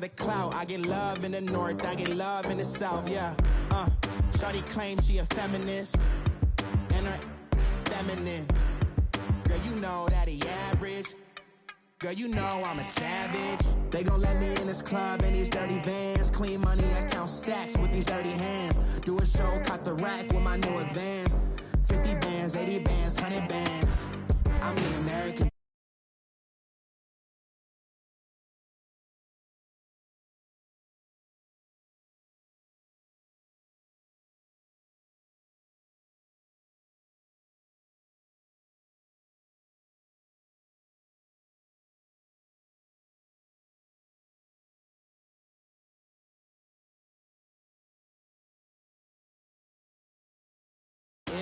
The clout, I get love in the north, I get love in the south, yeah. Shawty claims she a feminist, and her feminine. Girl, you know that he average. Girl, you know I'm a savage. They gon' let me in this club in these dirty vans. Clean money, I count stacks with these dirty hands. Do a show, cop the rack with my new advance. 50 bands, 80 bands, 100 bands. I'm the American.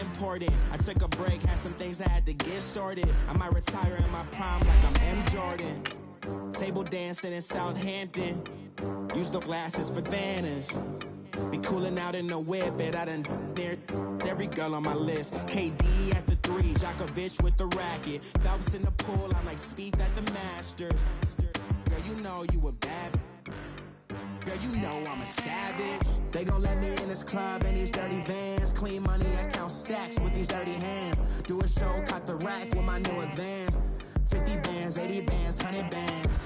Important. I took a break, had some things I had to get sorted. I might retire in my prime like I'm M. Jordan. Table dancing in Southampton. Use the glasses for Vannas. Be cooling out in the whip, but I done near every girl on my list. KD at the 3, Djokovic with the racket. Phelps in the pool, I'm like Speed at the Masters. Girl, you know you a bad. Girl, you know I'm a savage. They gon' let me in this club in these dirty vans. Clean money, I count stacks with these dirty hands. Do a show, cop the rack with my new advance. 50 bands, 80 bands, 100 bands.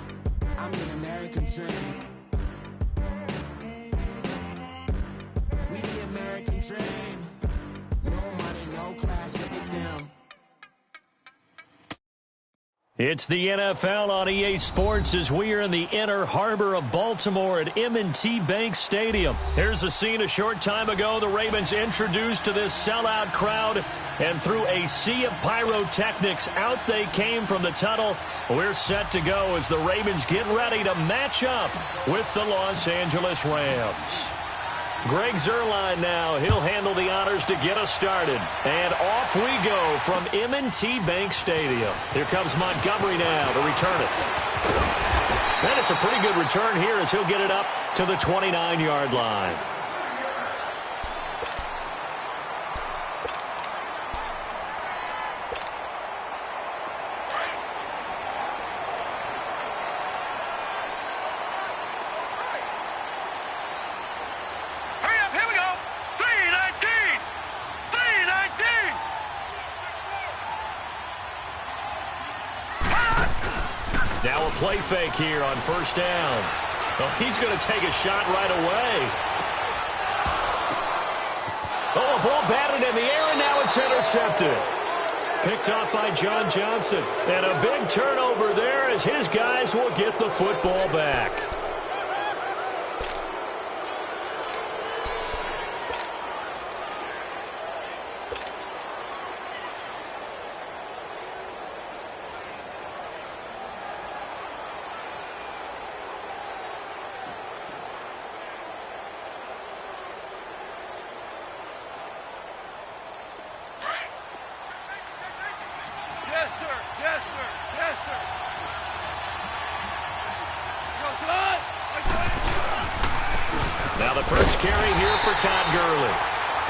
I'm the American dream. We the American dream. No money, no class, look at them. It's the NFL on EA Sports as we are in the inner harbor of Baltimore at M&T Bank Stadium. Here's a scene a short time ago. The Ravens introduced to this sellout crowd, and through a sea of pyrotechnics, out they came from the tunnel. We're set to go as the Ravens get ready to match up with the Los Angeles Rams. Greg Zuerlein now. He'll handle the honors to get us started. And off we go from M&T Bank Stadium. Here comes Montgomery now to return it. And it's a pretty good return here as he'll get it up to the 29-yard line. Now a play fake here on first down. Oh, he's going to take a shot right away. Oh, a ball batted in the air, and now it's intercepted. Picked up by John Johnson. And a big turnover there as his guys will get the football back. Now the first carry here for Todd Gurley.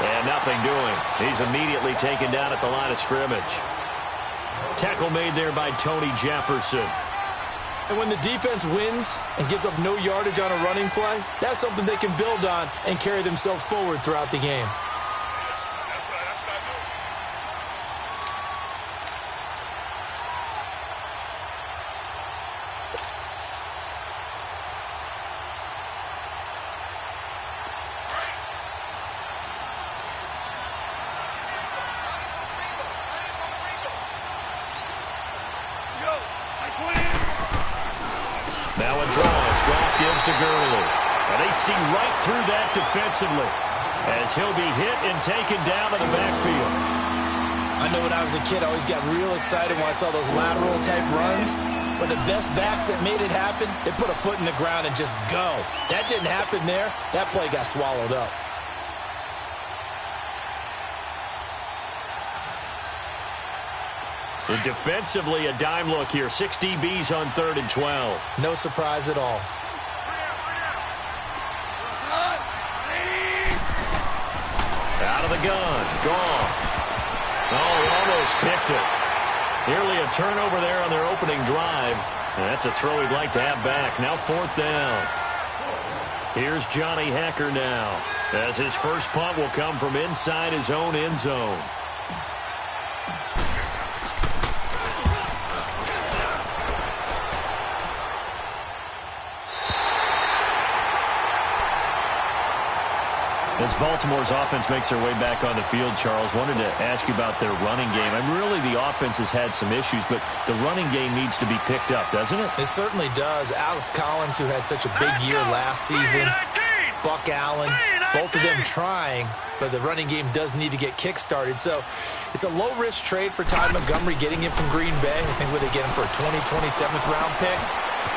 And nothing doing. He's immediately taken down at the line of scrimmage. Tackle made there by Tony Jefferson. And when the defense wins and gives up no yardage on a running play, that's something they can build on and carry themselves forward throughout the game. Now a draw. Strap gives to Gurley. And they see right through that defensively as he'll be hit and taken down to the backfield. I know when I was a kid, I always got real excited when I saw those lateral-type runs. But the best backs that made it happen, they put a foot in the ground and just go. That didn't happen there. That play got swallowed up. Defensively, a dime look here. 6 DBs on 3rd and 12. No surprise at all. Out of the gun. Gone. Oh, he almost picked it. Nearly a turnover there on their opening drive. And that's a throw he'd like to have back. Now 4th down. Here's Johnny Hecker now, as his first punt will come from inside his own end zone. As Baltimore's offense makes their way back on the field, Charles, wanted to ask you about their running game. I mean, really, the offense has had some issues, but the running game needs to be picked up, doesn't it? It certainly does. Alex Collins, who had such a big year last season, Buck Allen, both of them trying, but the running game does need to get kick-started. So it's a low-risk trade for Ty Montgomery, getting him from Green Bay. I think where they get him for a 27th-round pick.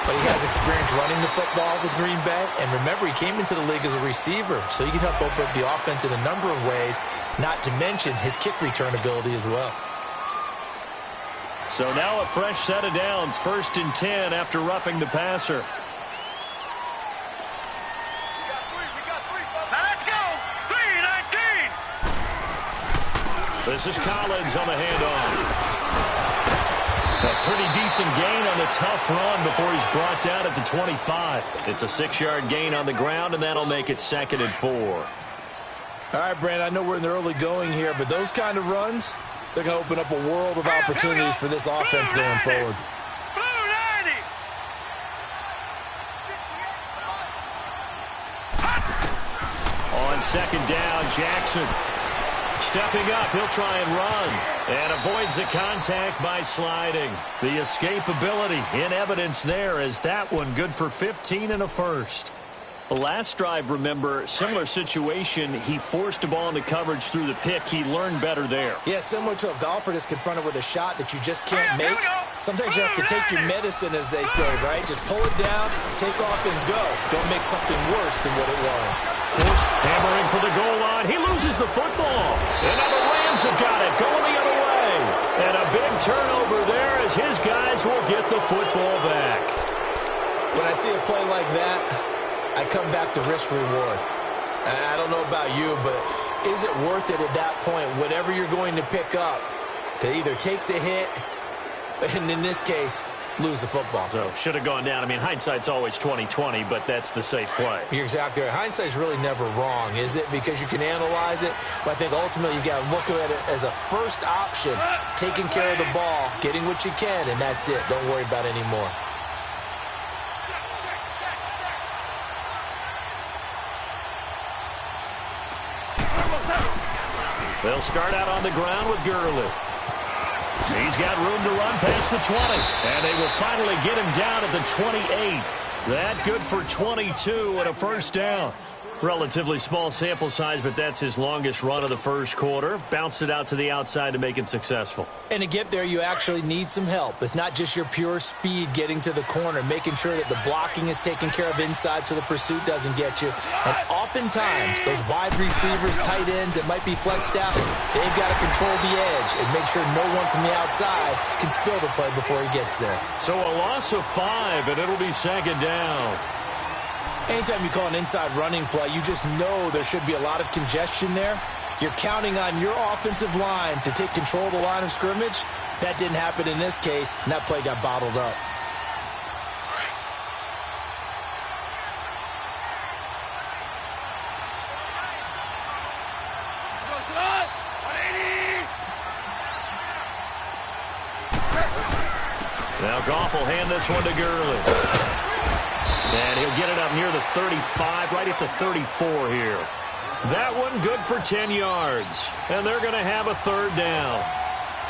But he has experience running the football with Green Bay. And remember, he came into the league as a receiver, so he can help open up the offense in a number of ways, not to mention his kick return ability as well. So now a fresh set of downs, 1st and 10 after roughing the passer. Let's go! 3-19! This is Collins on the handoff. A pretty decent gain on the tough run before he's brought down at the 25. It's a 6-yard gain on the ground, and that'll make it 2nd and 4. All right, Brand, I know we're in the early going here, but those kind of runs, they're going to open up a world of opportunities for this offense going forward. On 2nd down, Jackson stepping up. He'll try and run and avoids the contact by sliding. The escapability in evidence there, as that one good for 15 and a first. The last drive, remember, similar situation. He forced a ball into coverage through the pick. He learned better there. Yeah, similar to a golfer that's confronted with a shot that you just can't make. Sometimes you have to take your medicine, as they say, right? Just pull it down, take off, and go. Don't make something worse than what it was. Forced hammering for the goal line. He loses the football. And now the Rams have got it, going the other way. And a big turnover there as his guys will get the football back. When I see a play like that, I come back to risk-reward. I don't know about you, but is it worth it at that point, whatever you're going to pick up, to either take the hit, and in this case, lose the football? So, should have gone down. I mean, hindsight's always 20/20, but that's the safe play. You're exactly right. Hindsight's really never wrong, is it? Because you can analyze it, but I think ultimately you got to look at it as a first option, taking care of the ball, getting what you can, and that's it. Don't worry about any more. They'll start out on the ground with Gurley. He's got room to run past the 20. And they will finally get him down at the 28. That good for 22 and a first down. Relatively small sample size, but that's his longest run of the first quarter. Bounced it out to the outside to make it successful. And to get there, you actually need some help. It's not just your pure speed getting to the corner, making sure that the blocking is taken care of inside so the pursuit doesn't get you. And oftentimes, those wide receivers, tight ends that might be flexed out, they've got to control the edge and make sure no one from the outside can spill the play before he gets there. So a loss of 5, and it'll be 2nd down. Anytime you call an inside running play, you just know there should be a lot of congestion there. You're counting on your offensive line to take control of the line of scrimmage. That didn't happen in this case, and that play got bottled up. Now Goff will hand this one to Gurley. And he'll get it up near the 35, right at the 34 here. That one good for 10 yards. And they're going to have a 3rd down.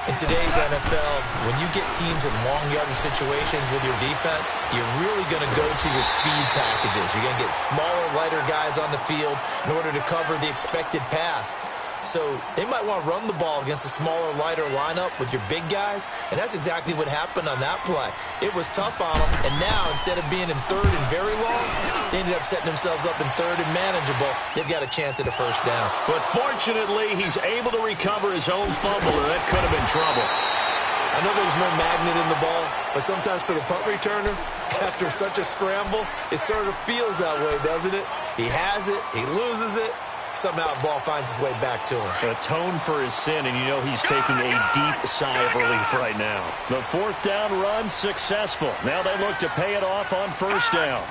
In today's NFL, when you get teams in long yardage situations with your defense, you're really going to go to your speed packages. You're going to get smaller, lighter guys on the field in order to cover the expected pass. So they might want to run the ball against a smaller, lighter lineup with your big guys, and that's exactly what happened on that play. It was tough on them, and now instead of being in 3rd and very long, they ended up setting themselves up in 3rd and manageable. They've got a chance at a first down. But fortunately, he's able to recover his own fumble, or that could have been trouble. I know there's no magnet in the ball, but sometimes for the punt returner, after such a scramble, it sort of feels that way, doesn't it? He has it, he loses it. Somehow the ball finds its way back to him. Atone for his sin, and you know he's taking a deep sigh of relief right now. The 4th down run successful. Now they look to pay it off on 1st down.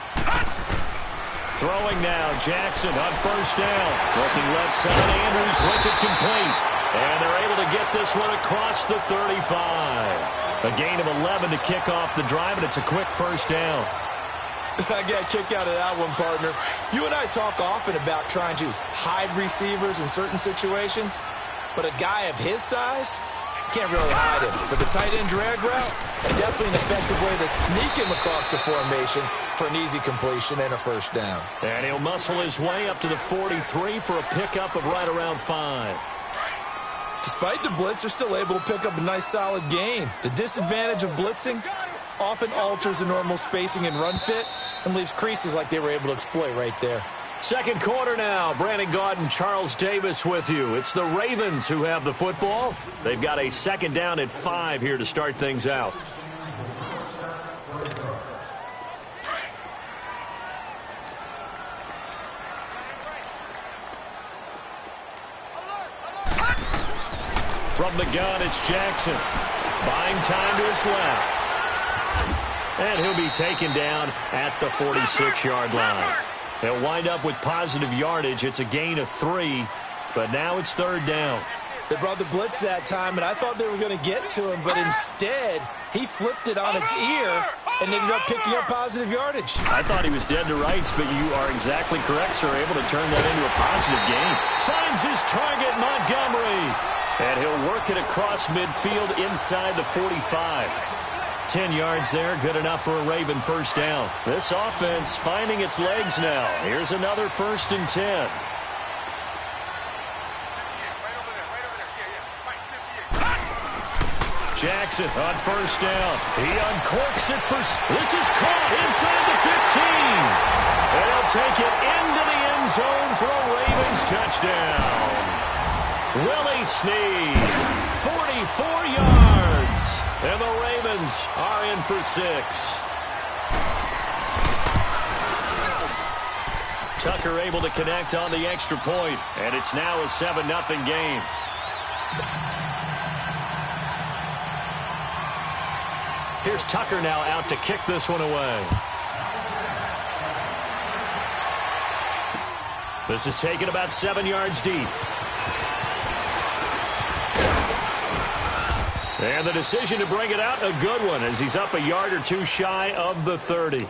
Throwing now, Jackson on first down. Looking left side, Andrews with it complete. And they're able to get this one across the 35. A gain of 11 to kick off the drive, and it's a quick first down. I got a kick out of that one, partner. You and I talk often about trying to hide receivers in certain situations, but a guy of his size can't really hide him. But the tight end drag route, definitely an effective way to sneak him across the formation for an easy completion and a first down. And he'll muscle his way up to the 43 for a pickup of right around 5. Despite the blitz, they're still able to pick up a nice solid gain. The disadvantage of blitzing often alters the normal spacing and run fits and leaves creases like they were able to exploit right there. Second quarter now. Brandon Gaudin, Charles Davis with you. It's the Ravens who have the football. They've got a second down at 5 here to start things out. From the gun, it's Jackson. Buying time to his left. And he'll be taken down at the 46-yard line. They'll wind up with positive yardage. It's a gain of 3, but now it's third down. They brought the blitz that time, and I thought they were going to get to him, but instead, he flipped it on its ear and ended up picking up positive yardage. I thought he was dead to rights, but you are exactly correct, sir. Able to turn that into a positive gain. Finds his target, Montgomery. And he'll work it across midfield inside the 45. 10 yards there, good enough for a Raven first down. This offense finding its legs now. Here's another 1st and 10. Jackson on first down. He uncorks it for... This is caught inside the 15. And he'll take it into the end zone for a Ravens touchdown. Willie Snead, 44 yards. And the Ravens are in for 6. Tucker able to connect on the extra point, and it's now a 7-0 game. Here's Tucker now out to kick this one away. This is taken about 7 yards deep. And the decision to bring it out, a good one, as he's up a yard or two shy of the 30.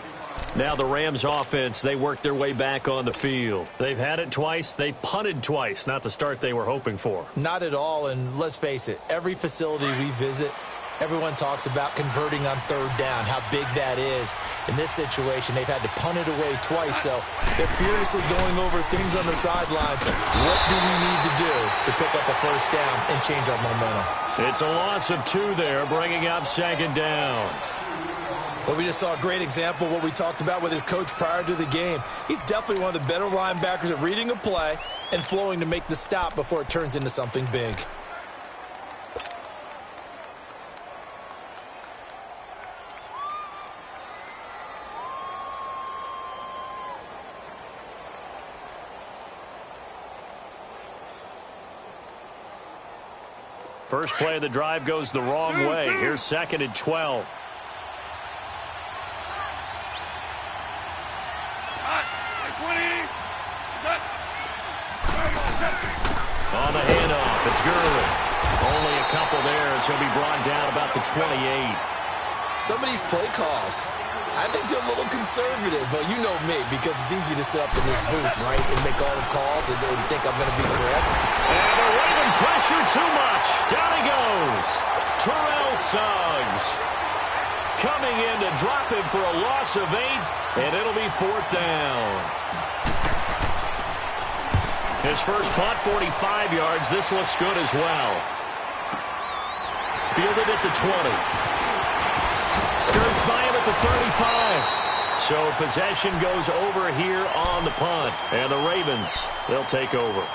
Now the Rams offense, they work their way back on the field. They've had it twice. They've punted twice. Not the start they were hoping for. Not at all, and let's face it, every facility we visit, everyone talks about converting on third down, how big that is. In this situation, they've had to punt it away twice, so they're furiously going over things on the sidelines. What do we need to do to pick up a first down and change our momentum? It's a loss of 2 there, bringing up second down. Well, we just saw a great example of what we talked about with his coach prior to the game. He's definitely one of the better linebackers at reading a play and flowing to make the stop before it turns into something big. First play of the drive goes the wrong way. Here's 2nd and 12. On the handoff, it's Gurley. Only a couple there as he'll be brought down about the 28. Some of these play calls, I think they're a little conservative, but you know me, because it's easy to sit up in this booth, right, and make all the calls and think I'm going to be correct. And the Raven pressure too much. Down he goes. Terrell Suggs coming in to drop him for a loss of 8, and it'll be 4th down. His first punt, 45 yards. This looks good as well. Fielded at the 20. Skirts by him at the 35. So possession goes over here on the punt. And the Ravens, they'll take over.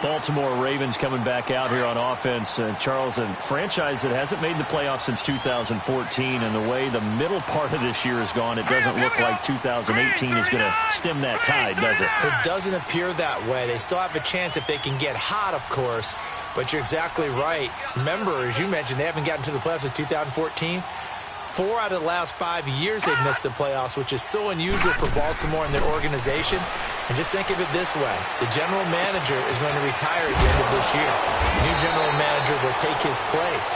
Baltimore Ravens coming back out here on offense. Charles, a franchise that hasn't made the playoffs since 2014. And the way the middle part of this year has gone, it doesn't look like 2018 is going to stem that tide, does it? It doesn't appear that way. They still have a chance if they can get hot, of course. But you're exactly right. Remember, as you mentioned, they haven't gotten to the playoffs since 2014. 4 out of the last 5 years they've missed the playoffs, which is so unusual for Baltimore and their organization. And just think of it this way. The general manager is going to retire at the end of this year. The new general manager will take his place.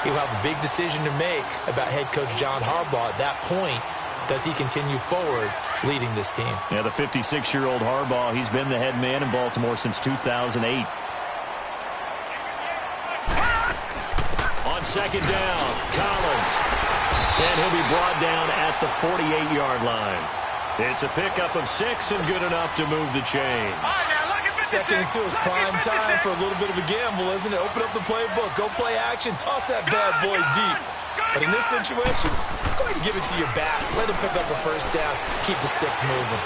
He will have a big decision to make about head coach John Harbaugh. At that point, does he continue forward leading this team? Yeah, the 56-year-old Harbaugh, he's been the head man in Baltimore since 2008. On second down, Collins. And he'll be brought down at the 48-yard line. It's a pickup of 6 and good enough to move the chains. 2nd and 2 is prime time for a little bit of a gamble, isn't it? Open up the playbook, go play action, toss that bad boy deep. But in this situation, go ahead and give it to your back. Let him pick up a first down, keep the sticks moving.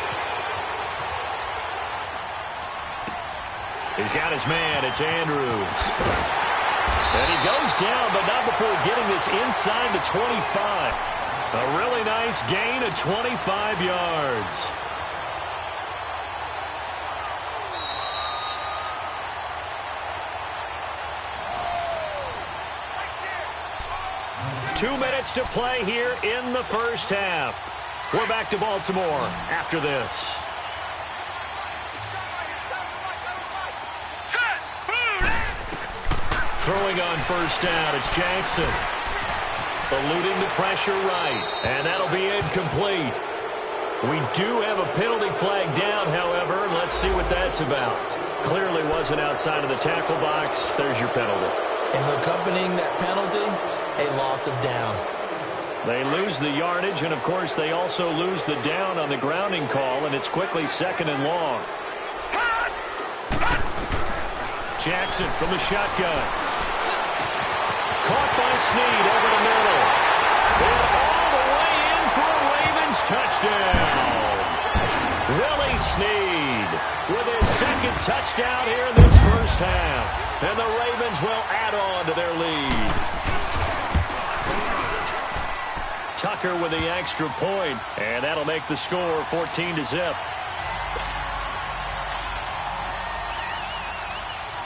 He's got his man, it's Andrews. And he goes down, but not before getting this inside the 25. A really nice gain of 25 yards. Two minutes to play here in the first half. We're back to Baltimore after this. Throwing on first down, it's Jackson. Eluding the pressure right, and that'll be incomplete. We do have a penalty flag down, however. Let's see what that's about. Clearly wasn't outside of the tackle box. There's your penalty. And accompanying that penalty, a loss of down. They lose the yardage, and, of course, they also lose the down on the grounding call, and it's quickly 2nd and long. Jackson from the shotgun. Caught by Snead over the middle. And all the way in for a Ravens touchdown. Willie Snead with his 2nd touchdown here in this first half. And the Ravens will add on to their lead. Tucker with the extra point, and that'll make the score 14-0.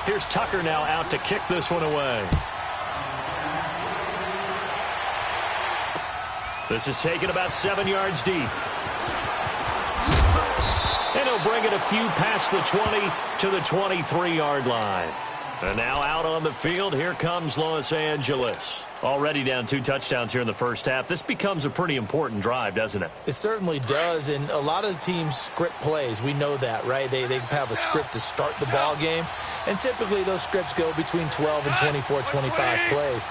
Here's Tucker now out to kick this one away. This is taken about 7 yards deep. And he'll bring it a few past the 20 to the 23-yard line. And now out on the field, here comes Los Angeles. Already down 2 touchdowns here in the first half. This becomes a pretty important drive, doesn't it? It certainly does, and a lot of the teams script plays. We know that, right? They have a script to start the ball game, and typically those scripts go between 12 and 24, 25 plays.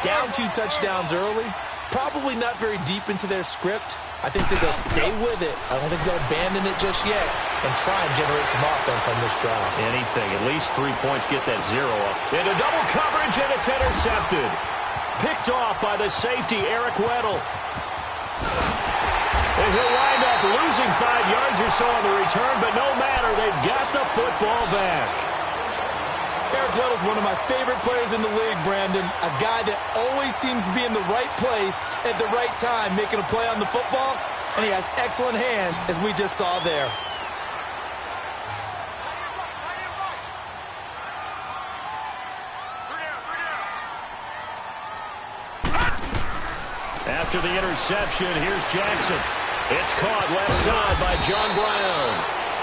Down 2 touchdowns early, probably not very deep into their script. I think that they'll stay with it. I don't think they'll abandon it just yet and try and generate some offense on this drive. Anything. At least 3 points, get that 0 off. Into double coverage, and it's intercepted. Picked off by the safety, Eric Weddle. And he'll wind up losing 5 yards or so on the return, but no matter, they've got the football back. Eric Weddle's one of my favorite players in the league, Brandon. A guy that always seems to be in the right place at the right time, making a play on the football, and he has excellent hands, as we just saw there. After the interception, here's Jackson. It's caught left side by John Brown.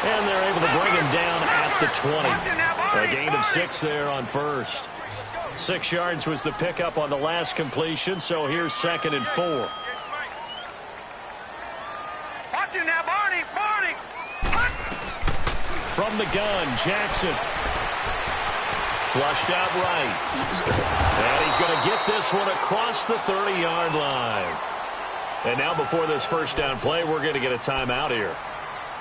And they're able to bring him down at the 20. A gain of 6 there on first. 6 yards was the pickup on the last completion, so here's 2nd and 4. Watch him now, Barney! From the gun, Jackson. Flushed out right. And he's going to get this one across the 30-yard line. And now before this first down play, we're going to get a timeout here.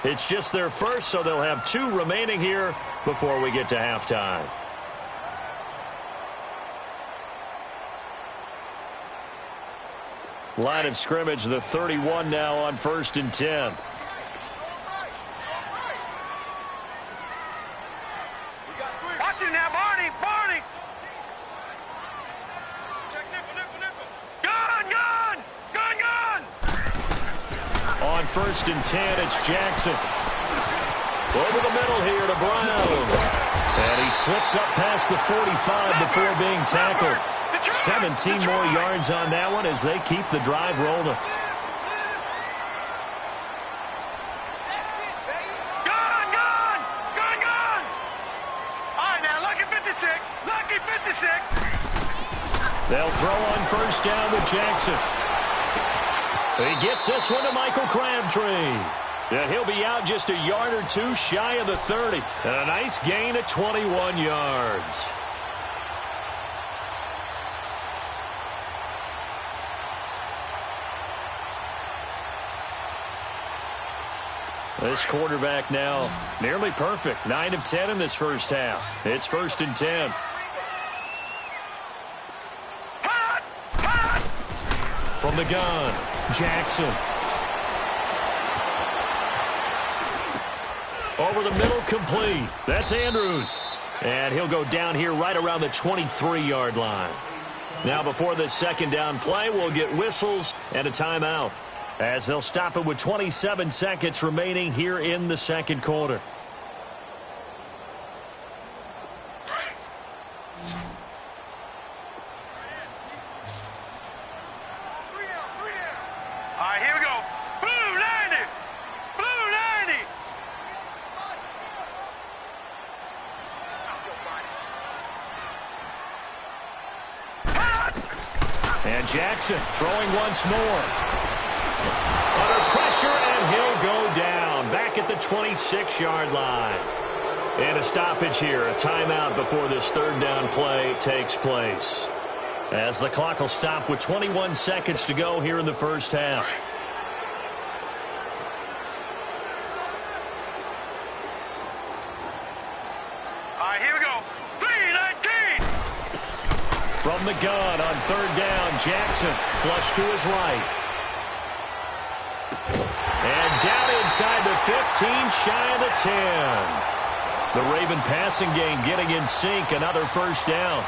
It's just their first, so they'll have 2 remaining here before we get to halftime. Line of scrimmage, the 31 now on 1st and 10. Watch him now, Barney! Gun! On 1st and 10, it's Jackson. Over the middle here to Brown. And he slips up past the 45 before being tackled. 17 more yards on that one as they keep the drive rolling. They'll throw on first down with Jackson. He gets this one to Michael Crabtree. And he'll be out just a yard or two shy of the 30. And a nice gain of 21 yards. This quarterback now nearly perfect. 9 of 10 in this first half. It's 1st and 10. From the gun, Jackson. Over the middle, complete. That's Andrews. And he'll go down here right around the 23-yard line. Now before this second down play, we'll get whistles and a timeout, as they'll stop it with 27 seconds remaining here in the second quarter. All right, here we go. Blue 90. Blue 90. And Jackson throwing once more. Under pressure, and he'll go down back at the 26-yard line. And a stoppage here, a timeout before this third down play takes place, as the clock will stop with 21 seconds to go here in the first half. All right, here we go. 3-19. From the gun on third down, Jackson flush to his right. And down inside the 15, shy of the 10. The Raven passing game getting in sync, another first down.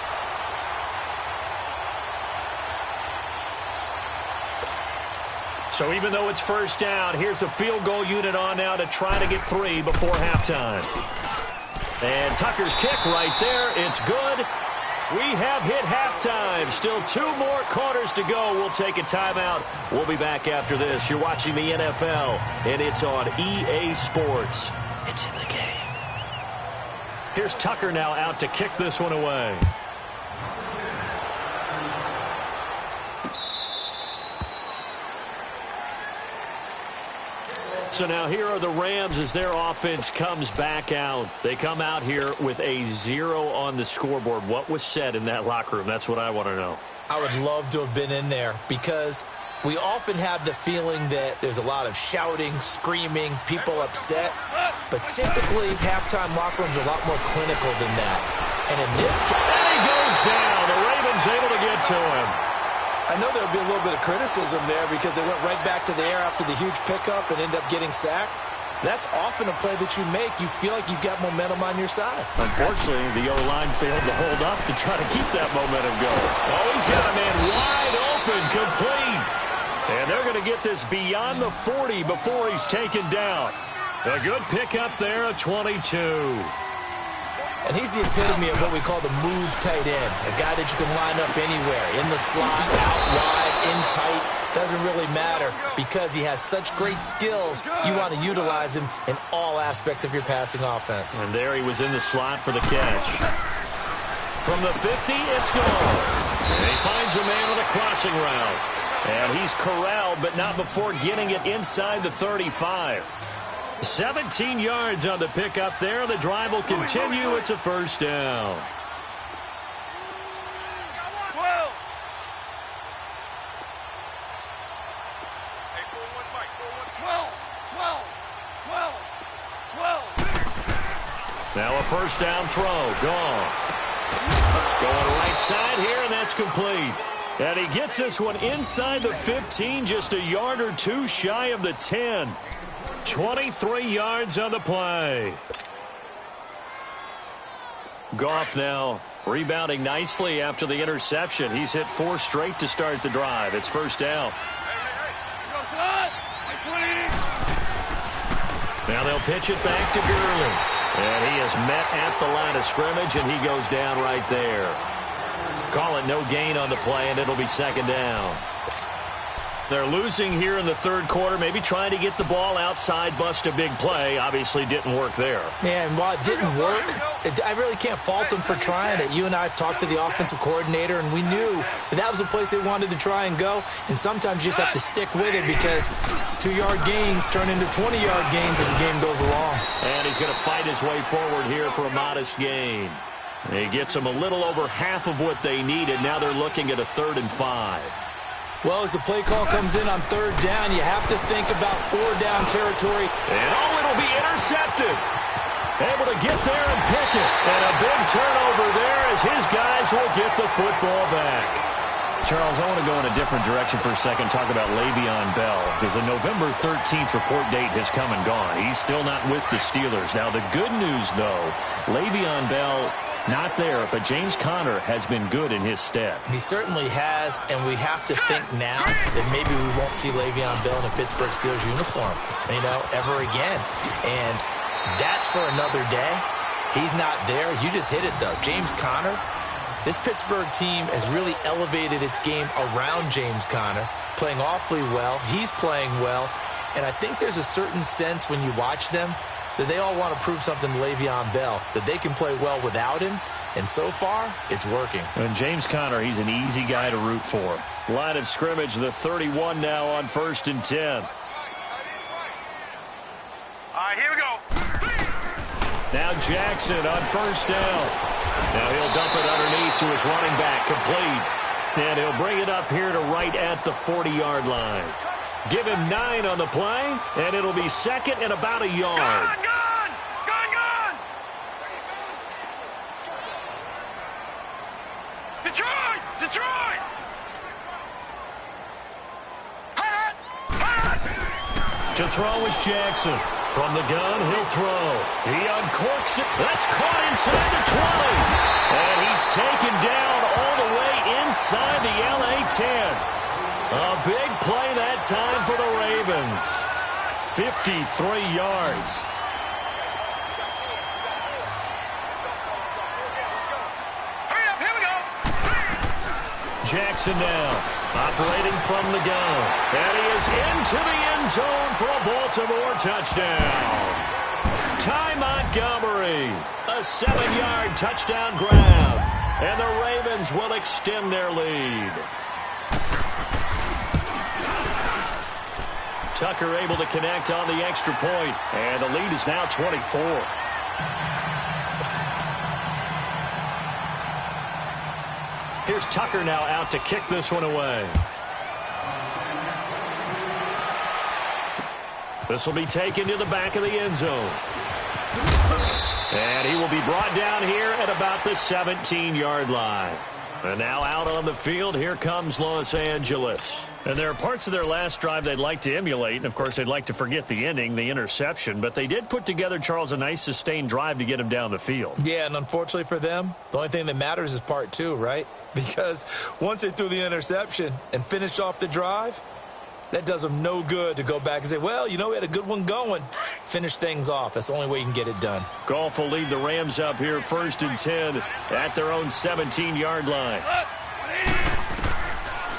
So even though it's first down, here's the field goal unit on now to try to get 3 before halftime. And Tucker's kick right there. It's good. We have hit halftime. Still 2 more quarters to go. We'll take a timeout. We'll be back after this. You're watching the NFL, and it's on EA Sports. It's in the game. Here's Tucker now out to kick this one away. So now here are the Rams as their offense comes back out. They come out here with a 0 on the scoreboard. What was said in that locker room? That's what I want to know. I would love to have been in there, because we often have the feeling that there's a lot of shouting, screaming, people upset. But typically, halftime locker rooms are a lot more clinical than that. And in this case, and he goes down. The Ravens able to get to him. I know there would be a little bit of criticism there because they went right back to the air after the huge pickup and ended up getting sacked. That's often a play that you make. You feel like you've got momentum on your side. Unfortunately, the O-line failed to hold up to try to keep that momentum going. Oh, he's got a man wide open, complete. And they're going to get this beyond the 40 before he's taken down. A good pickup there, a 22. And he's the epitome of what we call the move tight end, a guy that you can line up anywhere, in the slot, out wide, in tight. Doesn't really matter because he has such great skills. You want to utilize him in all aspects of your passing offense. And there he was in the slot for the catch. From the 50, it's gone. And he finds a man on a crossing route. And he's corralled, but not before getting it inside the 35. 17 yards on the pickup there. The drive will continue. It's a first down. 12. Now a first down throw. Gone. Going right side here, and that's complete. And he gets this one inside the 15, just a yard or two shy of the 10. 23 yards on the play. Goff now rebounding nicely after the interception. He's hit 4 straight to start the drive. It's first down. Now they'll pitch it back to Gurley. And he is met at the line of scrimmage, and he goes down right there. call it no gain on the play, and it'll be second down. They're losing here in the third quarter, maybe trying to get the ball outside, bust a big play. Obviously didn't work there. Yeah, and while it didn't work, I really can't fault them for trying it. You and I have talked to the offensive coordinator, and we knew that was a place they wanted to try and go. And sometimes you just have to stick with it because 2-yard gains turn into 20-yard gains as the game goes along. And he's going to fight his way forward here for a modest gain. He gets them a little over half of what they needed. Now they're looking at a 3rd and 5. Well, as the play call comes in on 3rd down, you have to think about 4-down territory. And it'll be intercepted. Able to get there and pick it. And a big turnover there as his guys will get the football back. Charles, I want to go in a different direction for a second, talk about Le'Veon Bell, because the November 13th report date has come and gone. He's still not with the Steelers. Now, the good news, though, Le'Veon Bell not there, but James Conner has been good in his stead. He certainly has, and we have to think now that maybe we won't see Le'Veon Bell in a Pittsburgh Steelers uniform, ever again. And that's for another day. He's not there. You just hit it, though. James Conner, this Pittsburgh team has really elevated its game around James Conner, playing awfully well. He's playing well. And I think there's a certain sense when you watch them that they all want to prove something to Le'Veon Bell, that they can play well without him, and so far, it's working. And James Conner, he's an easy guy to root for. Line of scrimmage, the 31 now on 1st and 10. All right, here we go. Now Jackson on 1st down. Now he'll dump it underneath to his running back, complete. And he'll bring it up here to right at the 40-yard line. Give him 9 on the play, and it'll be 2nd and about a yard. Gone! Detroit! To throw is Jackson. From the gun, he'll throw. He uncorks it. That's caught inside the 20. And he's taken down all the way inside the LA 10. A big play that time for the Ravens. 53 yards. Hurry up, here we go. Jackson now, operating from the gun. And he is into the end zone for a Baltimore touchdown. Ty Montgomery, a 7-yard touchdown grab. And the Ravens will extend their lead. Tucker able to connect on the extra point, and the lead is now 24. Here's Tucker now out to kick this one away. This will be taken to the back of the end zone. And he will be brought down here at about the 17-yard line. And now out on the field, here comes Los Angeles. And there are parts of their last drive they'd like to emulate. And, of course, they'd like to forget the ending, the interception. But they did put together, Charles, a nice sustained drive to get him down the field. Yeah, and unfortunately for them, the only thing that matters is part 2, right? Because once they threw the interception and finished off the drive, that does them no good to go back and say, well, we had a good one going. Finish things off. That's the only way you can get it done. Goff will lead the Rams up here 1st and 10 at their own 17-yard line.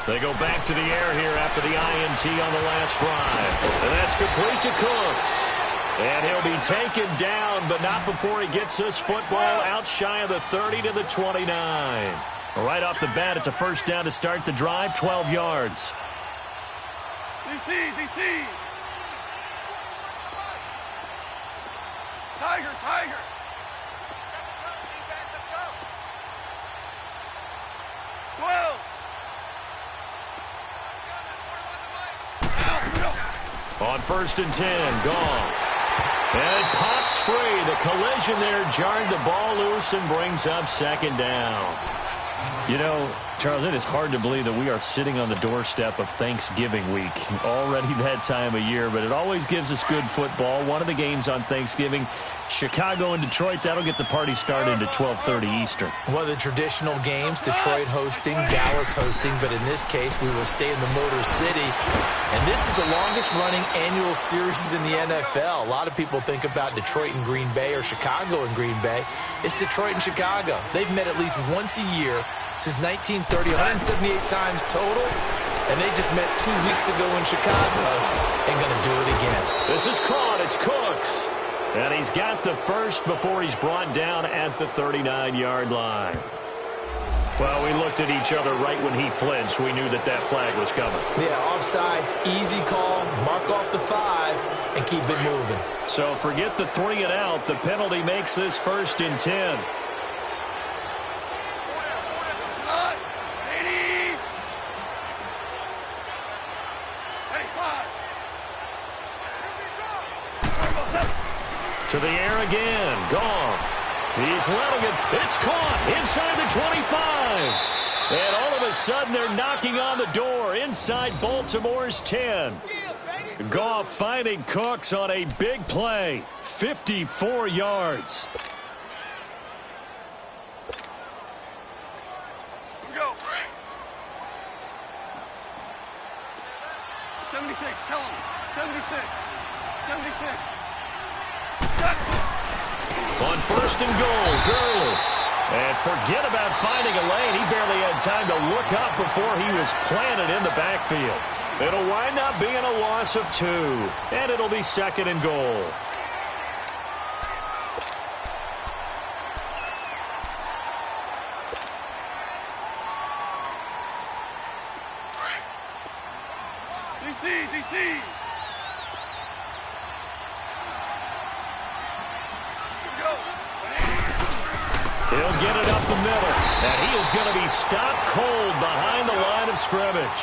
They go back to the air here after the INT on the last drive. And that's complete to Cooks. And he'll be taken down, but not before he gets this football out shy of the 30 to the 29. Right off the bat, it's a 1st down to start the drive, 12 yards. DC. Tiger. Let's go. 12. On 1st and 10, Goff. And it pops free. The collision there jarred the ball loose and brings up 2nd down. Charles, it is hard to believe that we are sitting on the doorstep of Thanksgiving week. Already that time of year, but it always gives us good football. One of the games on Thanksgiving, Chicago and Detroit, that'll get the party started at 12:30 Eastern. One of the traditional games, Detroit hosting, Dallas hosting, but in this case, we will stay in the Motor City. And this is the longest-running annual series in the NFL. A lot of people think about Detroit and Green Bay or Chicago and Green Bay. It's Detroit and Chicago. They've met at least once a year since 1930, 178 times total, and they just met 2 weeks ago in Chicago. Ain't gonna do it again. This is caught. It's Cooks. And he's got the first before he's brought down at the 39-yard line. Well, we looked at each other right when he flinched. We knew that that flag was coming. Yeah, offsides, easy call, mark off the 5, and keep it moving. So forget the 3 and out. The penalty makes this 1st and 10. To the air again. Goff. He's letting it. It's caught inside the 25. And all of a sudden, they're knocking on the door inside Baltimore's 10. Goff finding Cooks on a big play. 54 yards. Go. 76, tell him. 76. 76. On 1st and goal, Gurley. And forget about finding a lane. He barely had time to look up before he was planted in the backfield. It'll wind up being a loss of 2. And it'll be 2nd and goal. DC. He'll get it up the middle, and he is going to be stopped cold behind the line of scrimmage.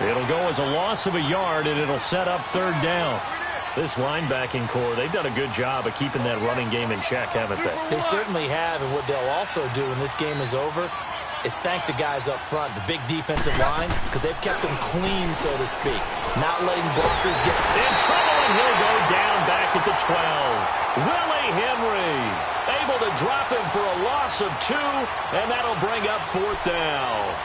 It'll go as a loss of a yard, and it'll set up 3rd down. This linebacking core, they've done a good job of keeping that running game in check, haven't they? They certainly have, and what they'll also do when this game is over is thank the guys up front, the big defensive line, because they've kept them clean, so to speak, not letting blockers get in trouble, and he'll go down back at the 12. Willie Henry able to drop him for a loss of 2, and that'll bring up 4th down.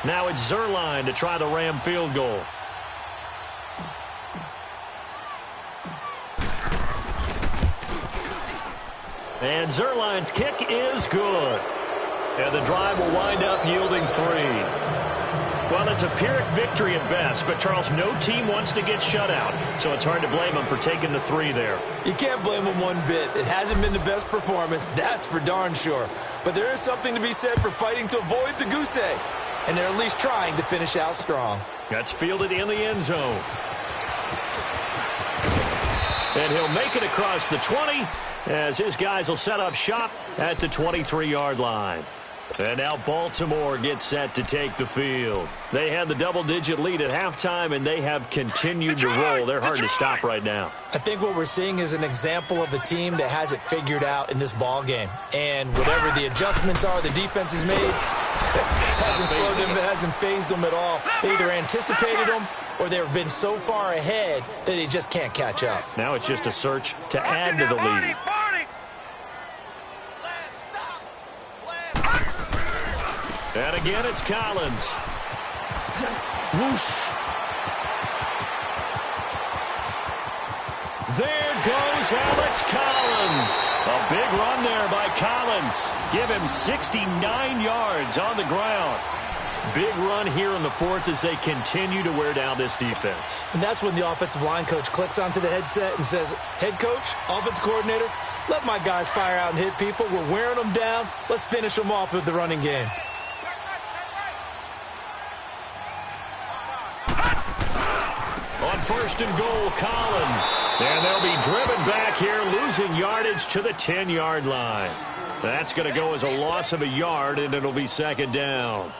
Now it's Zerline to try the Ram field goal. And Zerline's kick is good. And the drive will wind up yielding 3. Well, it's a Pyrrhic victory at best, but, Charles, no team wants to get shut out, so it's hard to blame them for taking the 3 there. You can't blame them one bit. It hasn't been the best performance, that's for darn sure. But there is something to be said for fighting to avoid the goose egg, and they're at least trying to finish out strong. That's fielded in the end zone. And he'll make it across the 20 as his guys will set up shop at the 23-yard line. And now Baltimore gets set to take the field. They had the double-digit lead at halftime, and they have continued to roll. They're hard to stop right now. I think what we're seeing is an example of a team that has it figured out in this ball game. And whatever the adjustments are the defense has made, hasn't slowed them, hasn't phased them at all. They either anticipated them or they've been so far ahead that they just can't catch up. Now it's just a search to add to the lead. And again, it's Collins. Whoosh. There goes Alex Collins. A big run there by Collins. Give him 69 yards on the ground. Big run here in the 4th as they continue to wear down this defense. And that's when the offensive line coach clicks onto the headset and says, head coach, offense coordinator, let my guys fire out and hit people. We're wearing them down. Let's finish them off with the running game. On 1st and goal, Collins. And they'll be driven back here, losing yardage to the 10-yard line. That's going to go as a loss of a yard, and it'll be 2nd down.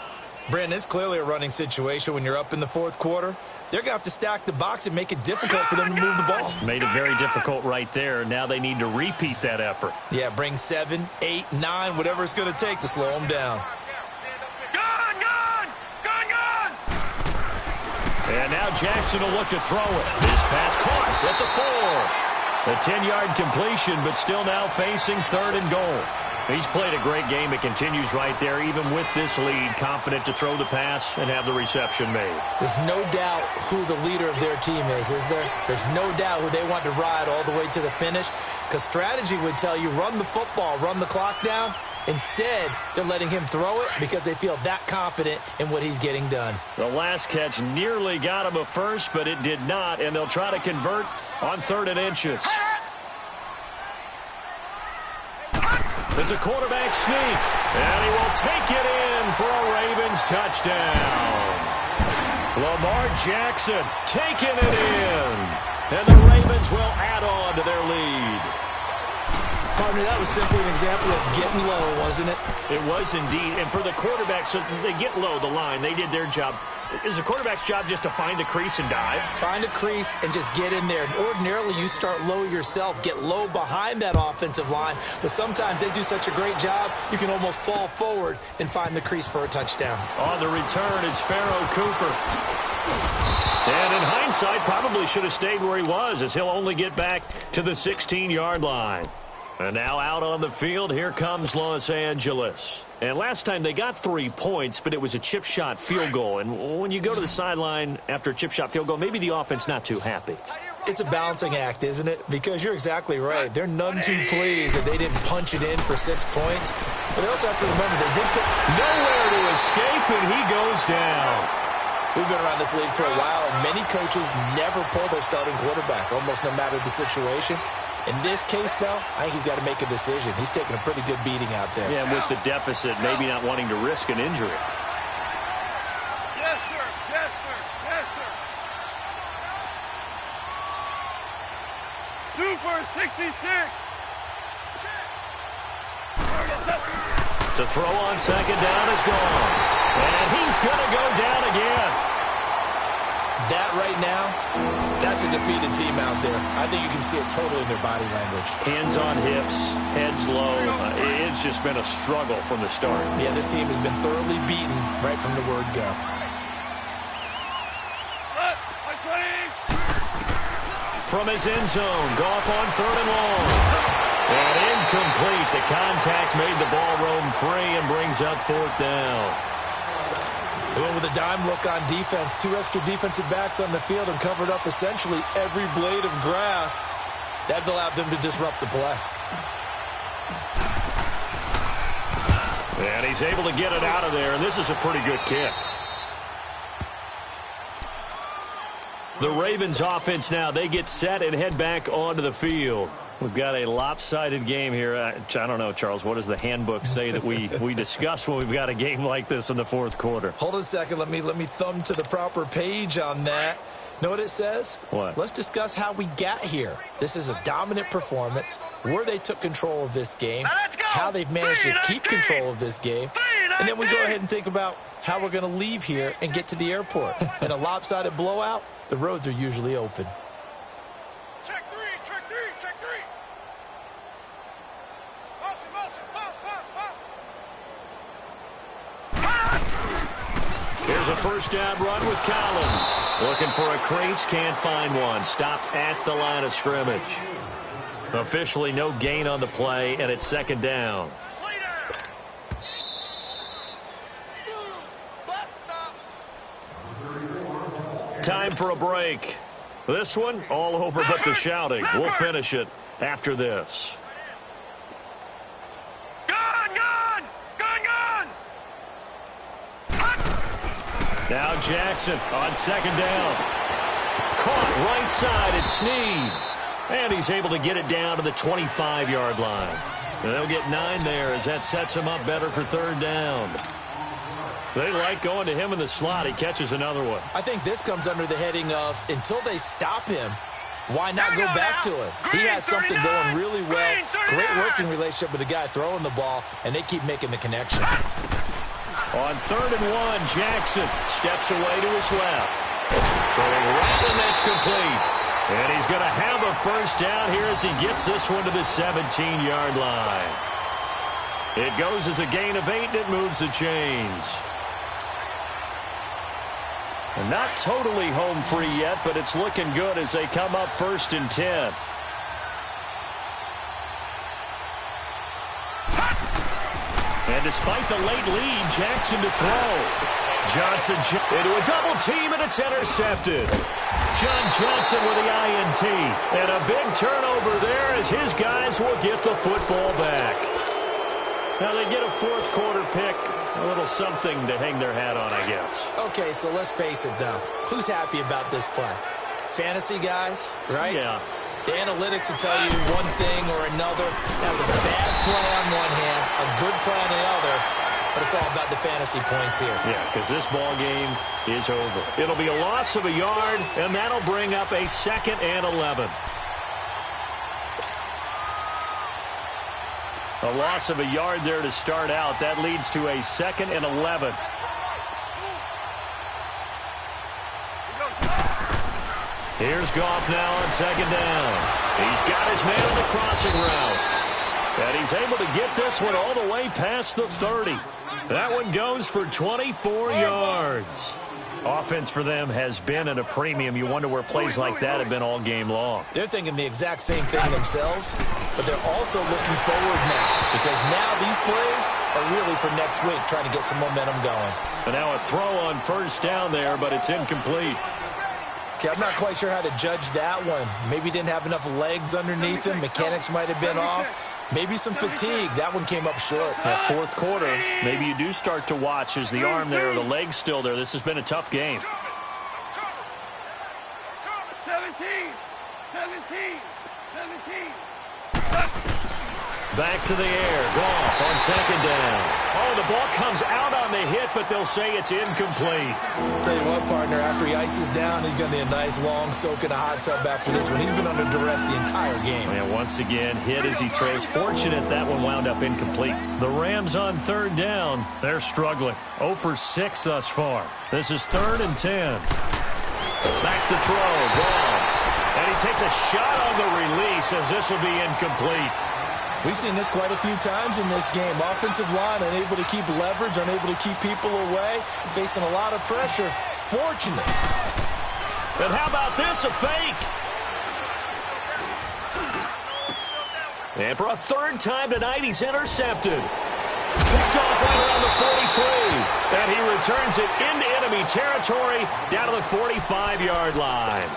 Brandon, it's clearly a running situation when you're up in the 4th quarter. They're going to have to stack the box and make it difficult for them to move the ball. Made it very difficult right there. Now they need to repeat that effort. Yeah, bring 7, 8, 9, whatever it's going to take to slow them down. And now Jackson will look to throw it. This pass caught at the 4. A 10-yard completion, but still now facing 3rd and goal. He's played a great game. It continues right there, even with this lead, confident to throw the pass and have the reception made. There's no doubt who the leader of their team is there? There's no doubt who they want to ride all the way to the finish, because strategy would tell you run the football, run the clock down. Instead, they're letting him throw it because they feel that confident in what he's getting done. The last catch nearly got him a first, but it did not, and they'll try to convert on 3rd and inches. It's a quarterback sneak, and he will take it in for a Ravens touchdown. Lamar Jackson taking it in, and the Ravens will add on to their lead. Partner, that was simply an example of getting low, wasn't it? It was indeed, and for the quarterback, so they get low the line. They did their job. Is the quarterback's job just to find a crease and dive? Find a crease and just get in there. Ordinarily, you start low yourself, get low behind that offensive line, but sometimes they do such a great job, you can almost fall forward and find the crease for a touchdown. On the return, it's Pharaoh Cooper. And in hindsight, probably should have stayed where he was, as he'll only get back to the 16-yard line. And now out on the field, here comes Los Angeles. And last time they got 3 points, but it was a chip shot field goal. And when you go to the sideline after a chip shot field goal, maybe the offense not too happy. It's a balancing act, isn't it? Because you're exactly right. They're none too pleased that they didn't punch it in for 6 points. But they also have to remember they did put nowhere to escape, and he goes down. We've been around this league for a while, and many coaches never pull their starting quarterback, almost no matter the situation. In this case, though, I think he's got to make a decision. He's taking a pretty good beating out there. Yeah, with the deficit, maybe not wanting to risk an injury. Yes, sir. Yes, sir. Yes, sir. Super 66. To throw on 2nd down is gone. And he's going to go down again. That right now, that's a defeated team out there. I think you can see it totally in their body language. Hands on hips, heads low. It's just been a struggle from the start. Yeah, this team has been thoroughly beaten right from the word go. From his end zone, Goff on 3rd and long. And incomplete. The contact made the ball roam free and brings up 4th down. They went with a dime look on defense. 2 extra defensive backs on the field and covered up essentially every blade of grass. That allowed them to disrupt the play. And he's able to get it out of there, and this is a pretty good kick. The Ravens offense now, they get set and head back onto the field. We've got a lopsided game here. I don't know, Charles, what does the handbook say that we discuss when we've got a game like this in the 4th quarter? Hold on a second. Let me thumb to the proper page on that. Know what it says? What? Let's discuss how we got here. This is a dominant performance, where they took control of this game, how they've managed to keep control of this game, and then we go ahead and think about how we're going to leave here and get to the airport. In a lopsided blowout, the roads are usually open. Check three, check three, check three. Motion, motion, pop, pop, pop. Here's a 1st down run with Collins. Looking for a crease, can't find one. Stopped at the line of scrimmage. Officially no gain on the play, and it's 2nd down. Time for a break. This one, all over but the shouting. We'll finish it after this. Gun, gun, gun, gun. Now Jackson on 2nd down. Caught right side at Snead. And he's able to get it down to the 25-yard line. And they'll get 9 there as that sets him up better for 3rd down. They like going to him in the slot. He catches another one. I think this comes under the heading of, until they stop him, why not go back to him? He has something going really well. Great working relationship with the guy throwing the ball, and they keep making the connection. On 3rd and 1, Jackson steps away to his left. Throwing right, and that's complete. And he's going to have a 1st down here as he gets this one to the 17-yard line. It goes as a gain of 8, and it moves the chains. And not totally home free yet, but it's looking good as they come up 1st and 10. And despite the late lead, Jackson to throw. Johnson into a double team, and it's intercepted. John Johnson with the INT. And a big turnover there as his guys will get the football back. Now they get a fourth quarter pick. A little something to hang their hat on, I guess. Okay, so let's face it, though. Who's happy about this play? Fantasy guys, right? Yeah. The analytics will tell you one thing or another. That's a bad play on one hand, a good play on the other, but it's all about the fantasy points here. Yeah, because this ball game is over. It'll be a loss of a yard, and that'll bring up a 2nd and 11. A loss of a yard there to start out. That leads to a 2nd and 11. Here's Goff now on 2nd down. He's got his man on the crossing route. And he's able to get this one all the way past the 30. That one goes for 24 yards. Offense for them has been at a premium. You wonder where plays like that have been all game long. They're thinking the exact same thing themselves, but they're also looking forward now because now these plays are really for next week, trying to get some momentum going. And now a throw on 1st down there, but it's incomplete. Okay, I'm not quite sure how to judge that one. Maybe didn't have enough legs underneath him. Mechanics might have been off. Maybe some fatigue. That one came up short. That fourth quarter, maybe you do start to watch as the arm there, the leg's still there. This has been a tough game. 17. Back to the air. Goff on 2nd down. Oh, the ball comes out on the hit, but they'll say it's incomplete. Tell you what, partner, after he ices down, he's going to need a nice long soak in a hot tub after this one. He's been under duress the entire game. And once again, hit as he throws. Fortunate that one wound up incomplete. The Rams on 3rd down. They're struggling. 0 for 6 thus far. This is 3rd and 10. Back to throw. Goff. And he takes a shot on the release as this will be incomplete. We've seen this quite a few times in this game. Offensive line unable to keep leverage, unable to keep people away, facing a lot of pressure. Fortunate. And how about this, a fake? And for a 3rd time tonight, he's intercepted. Picked off right around the 43. And he returns it into enemy territory down to the 45-yard line.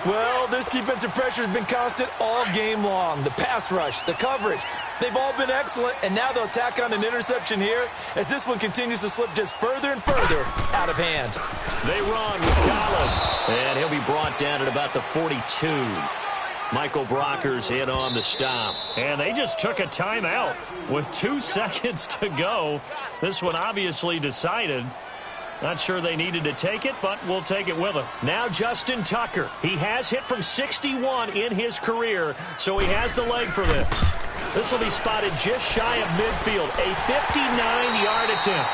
Well, this defensive pressure has been constant all game long. The pass rush, the coverage, they've all been excellent, and now they'll tack on an interception here as this one continues to slip just further and further out of hand. They run with Collins, and he'll be brought down at about the 42. Michael Brocker's in on the stop, and they just took a timeout with 2 seconds to go. This one obviously decided. Not sure they needed to take it, but we'll take it with them. Now Justin Tucker. He has hit from 61 in his career, so he has the leg for this. This will be spotted just shy of midfield. A 59-yard attempt.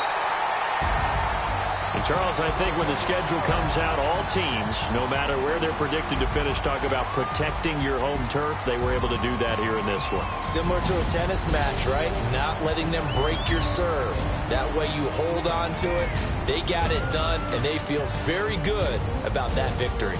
And Charles, I think when the schedule comes out, all teams, no matter where they're predicted to finish, talk about protecting your home turf. They were able to do that here in this one. Similar to a tennis match, right? Not letting them break your serve. That way you hold on to it. They got it done, and they feel very good about that victory.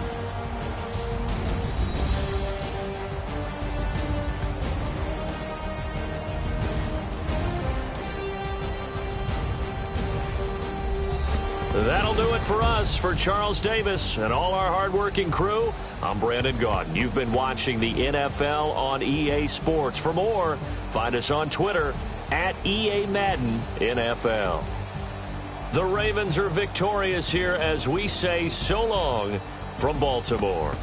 That'll do it for us. For Charles Davis and all our hardworking crew, I'm Brandon Gaudin. You've been watching the NFL on EA Sports. For more, find us on Twitter at EA Madden NFL. The Ravens are victorious here as we say so long from Baltimore.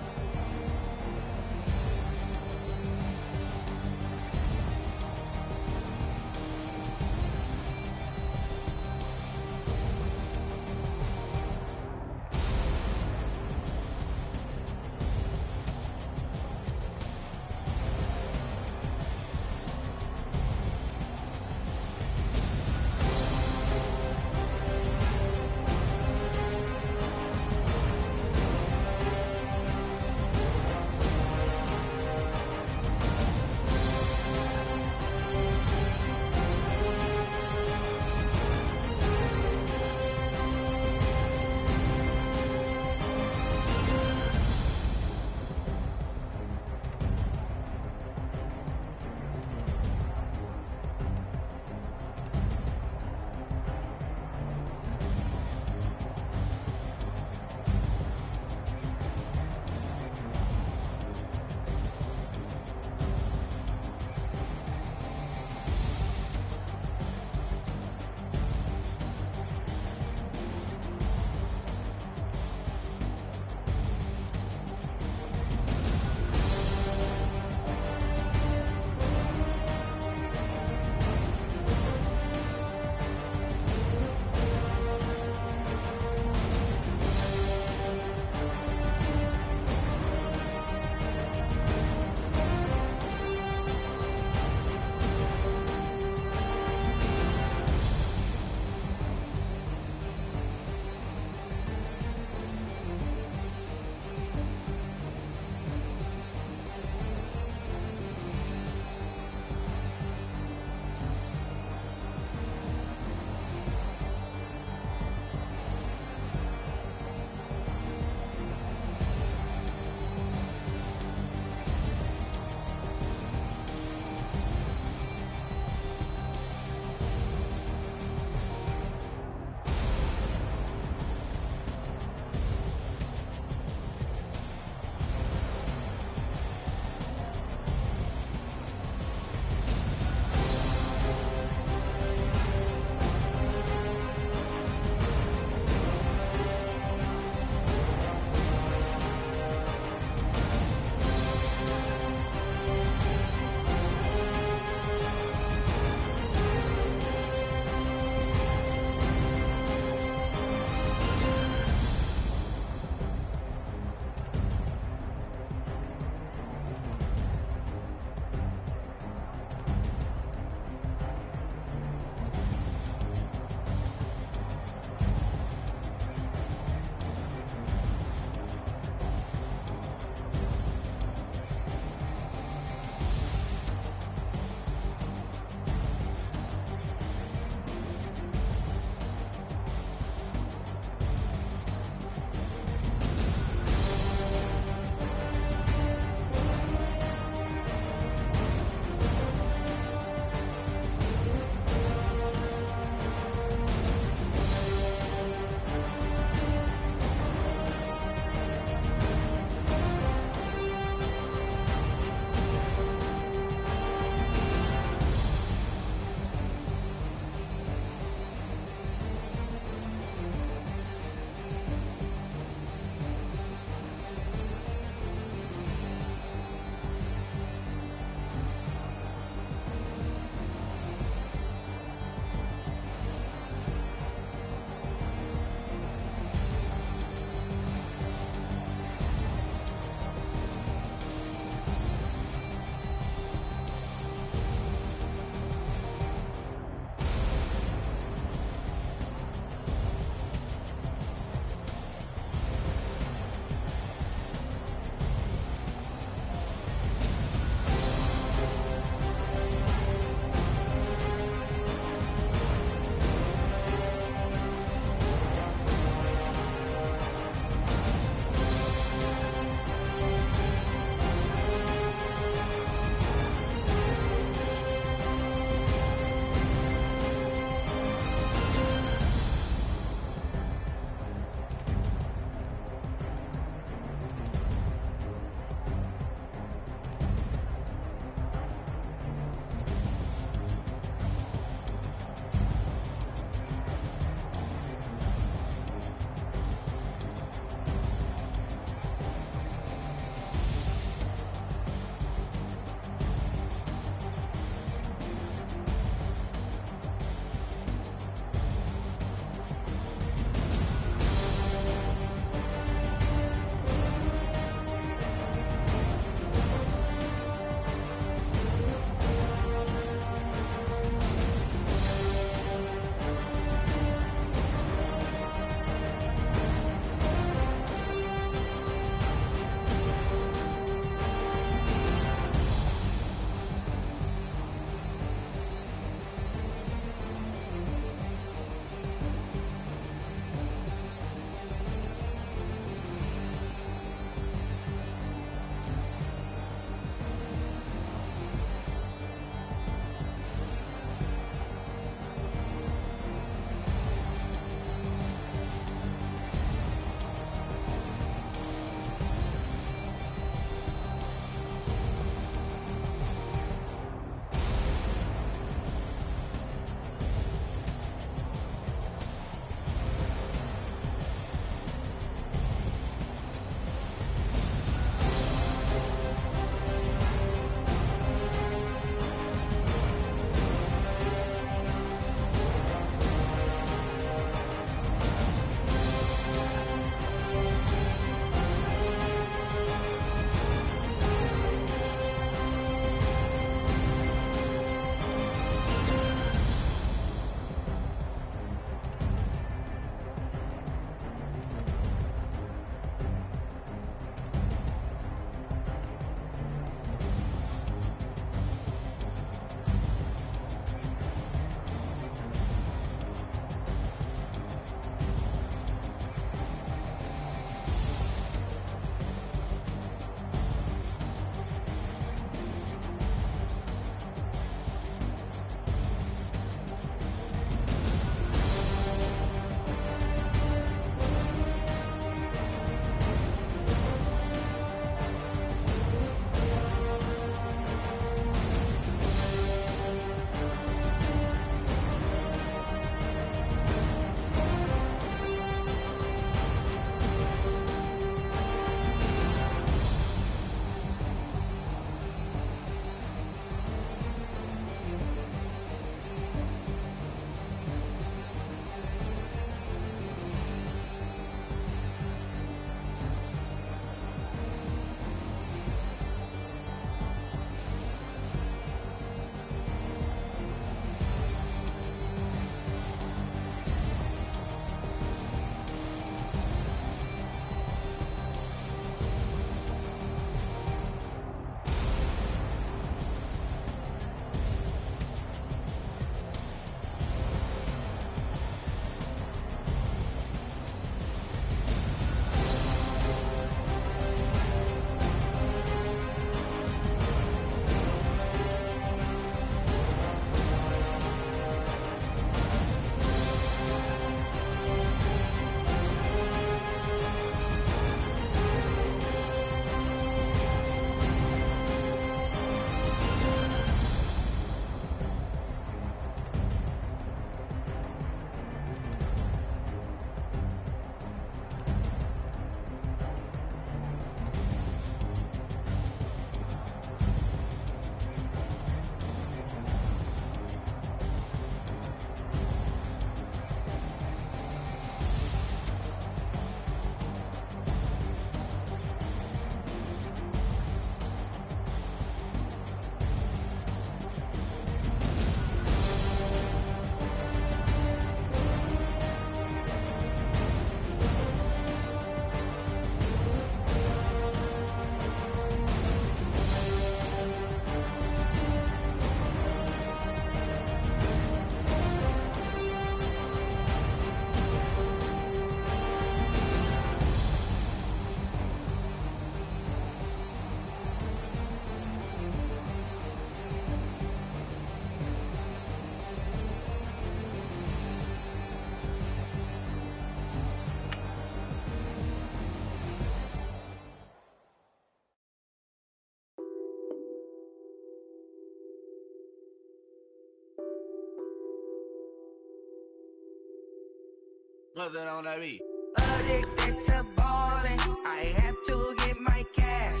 What's that on that beat? Addicted to ballin', I have to get my cash.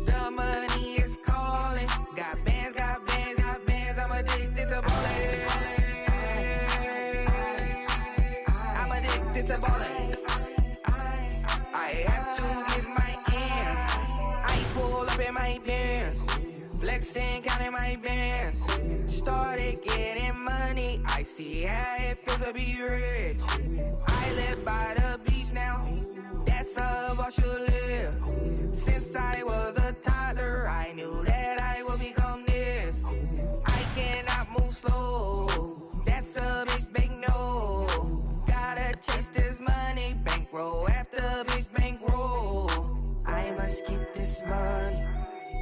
The money is calling. Got bands, got bands, got bands. I'm addicted to ballin'. I'm addicted to ballin'. I have to get my ends. I pull up in my pants, flexing, counting my bands. Started getting money. I see how it feels to be rich. I live by the beach now. That's how I should live. Since I was a toddler, I knew that I would become this. I cannot move slow. That's a big no. Gotta chase this money, bankroll after big bankroll. I must get this money.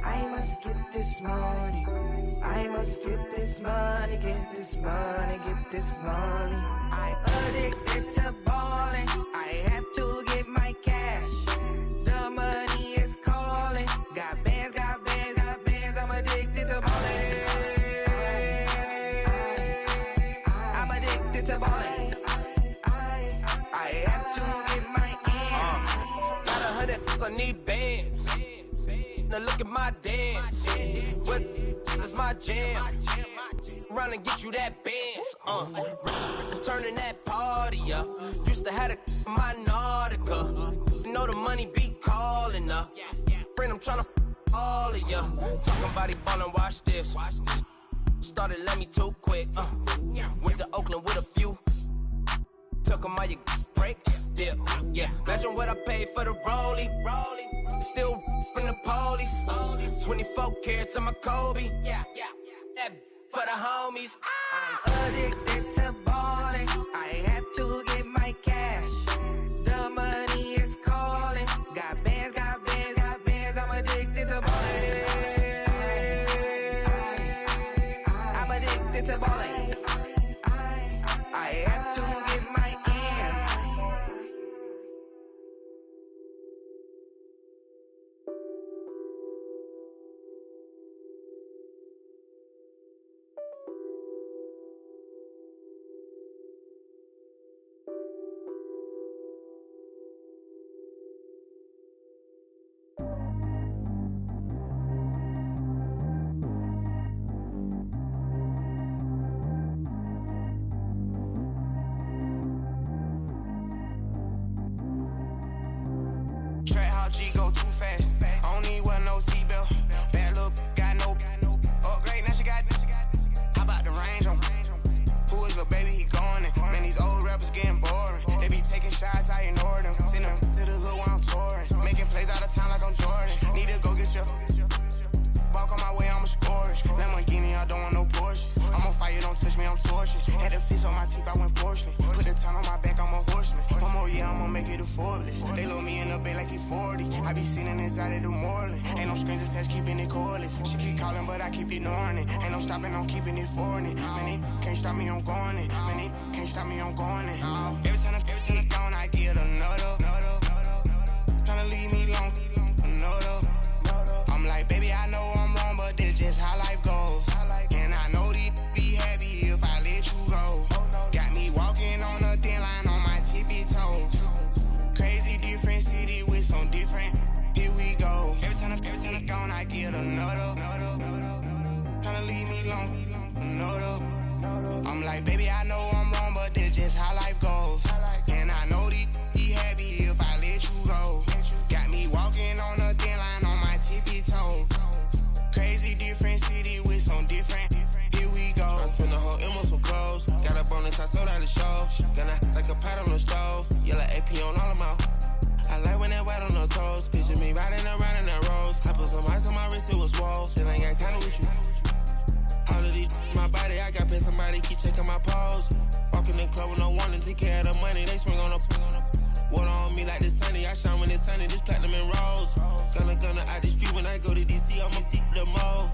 I must get this money. I must get this money, get this money, get this money. I'm addicted to ballin'. I have to get my cash. The money is calling. Got bands, got bands, got bands. I'm addicted to ballin'. I'm addicted to ballin'. I have to get my ends. Got 100, I need bands. Now look at my dance. What is my jam? Run and get you that bands. Turning that party up. Used to have a my Nautica. You know the money be calling up. Friend, I'm tryna all of ya. Talking about he ballin', watch this. Started let me too quick. Went to Oakland with a few. Took 'em all you break. Dip. Yeah. Imagine what I paid for the rollie. Still from the police. 24 carats on my Kobe. Yeah. That for the homies. I'm addicted to ballin'. I have to get my cash. The money is calling. Got bands, got bands, got bands. I'm addicted to ballin'. I'm addicted to ballin'. I have to get my ends. Track how G go too fast. I don't need wear no seatbelt. Bad little got no upgrade. Now she got. How about the range on? Who is little baby? He going in. Man, these old rappers getting boring. They be taking shots, I ignore them. Send them to the hood while I'm touring. Making plays out of town like I'm Jordan. Need to go get your. Walk on my way, I'ma score it. Lamborghini, I don't want no Porsches. I'm on fire, don't touch me, I'm torching. Had the fish on my teeth, I went fortunate. Put the time on my back, I'm a horseman. One more year, I'ma make it a Forbes. They load me in the bay like he 40. I be sitting inside of the Moreland. Ain't no strings attached, keeping it cordless. She keep calling, but I keep ignoring it. Ain't no stopping, I'm keeping it foreign it. Man, they can't stop me, I'm going it. Man, they can't stop me, I'm going it. Every time I'm gone, I get another. Tryna leave me long, another. I'm like, baby, I know I'm wrong, but this just how life goes. And I know these be happy if I let you go. Got me walking on a thin line on my tippy toes. Crazy different city with some different. Here we go. Every time I'm gone, I get another. Tryna leave me long, another. I'm like, baby, I know I'm wrong, but this just how life goes. And I know these be happy if I let you go. Got me walking on a thin line on my tippy toes. Crazy different city with some different. Here we go. I spent the whole M on some clothes. Got a bonus, I sold out the show. Gonna like a pot on the stove. Yellow AP on all of my. I like when that white on the toes. Picture me riding around in that rose. I put some ice on my wrist, it was swole. Still ain't got time with you. All of these my body, I got paid somebody keep checking my pose. Walk in the club with no warning, take care of the money. They swing on the. Water on me like the sunny, I shine when it's sunny, this platinum and rose. Gonna out the street when I go to DC, I'ma see the mo.